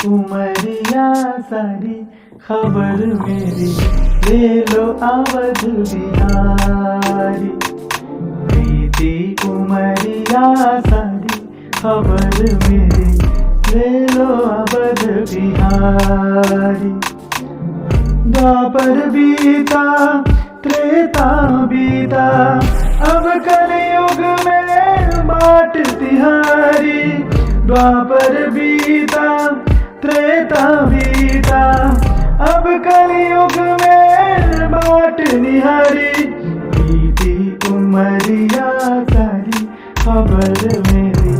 उमरिया सारी खबर मेरी ले लो अवध बिहारी। बीती उमरिया सारी खबर मेरी ले लो अवध बिहारी। द्वापर बीता त्रेता बीता अब कलयुग में बाट तिहारी। द्वापर बीता त्रेता बीता अब कलयुग में बाट निहारी। बीती उमरिया सारी खबर मेरी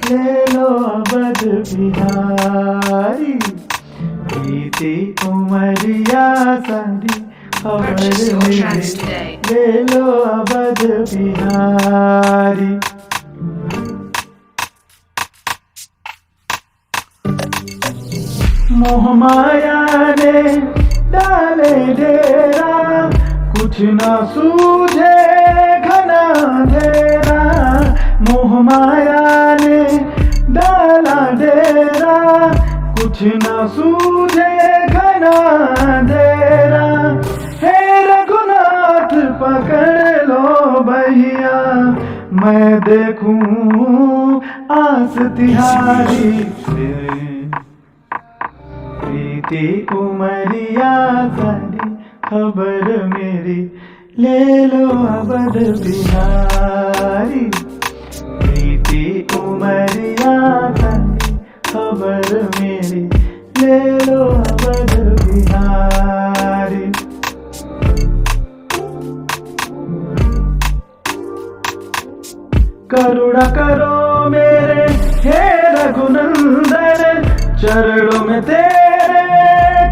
ले लो अवध बिहारी। बीती उमरिया सारी खबर मेरी ले लो अवध बिहारी। मोह माया ने डाले डेरा कुछ न सूझे घना अंधेरा। मोह माया ने डाला डेरा कुछ न सूझे घना अंधेरा। हे रघुनाथ पकड़ लो भैया मैं देखूं आस तिहारी। बीती उमरिया सारी खबर मेरी ले लो अवध बिहारी। बीती उमरिया सारी खबर मेरी ले लो अवध बिहारी। करुणा करो मेरे हे रघुनंदन चरणों में तेरे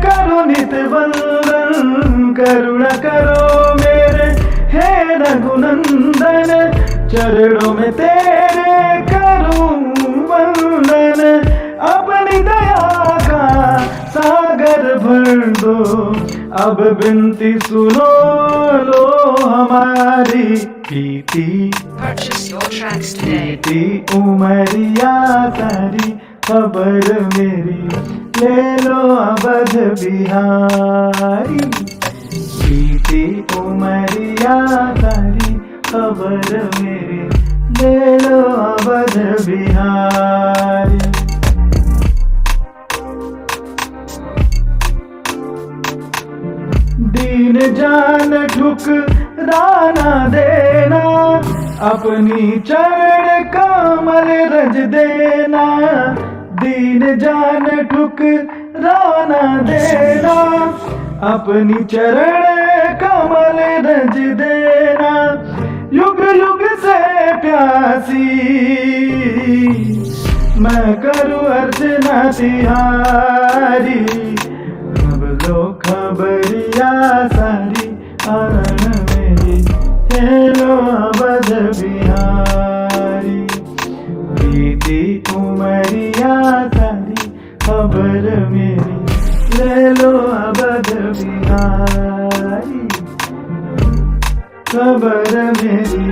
करो नित वंदन। करुणा करो मेरे हे रघुनंदन चरणों में तेरे करूं वंदन। अपनी दया का सागर भर दो अब विनती सुनो लो हमारी। बीती उमरिया सारी खबर मेरी ले लो अवध बिहारी। बीती उमरिया सारी खबर मेरी ले लो अवध बिहारी। दीन जान ठुकराना देना अपनी चरण कमल रज देना। दीन जान ठुकराना देना अपनी चरण कमल रज देना। युग युग से प्यासी मैं करूं अर्चना तिहारी। अब लो खबरिया सारी अरण मेरी ले लो अवध बिहारी। बीती उमरिया सारी खबर मेरी ले लो अवध बिहारी। खबर मेरी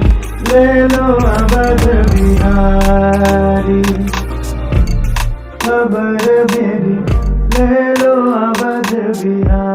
ले लो अवध बिहारी। खबर मेरी ले लो अवध बिहारी।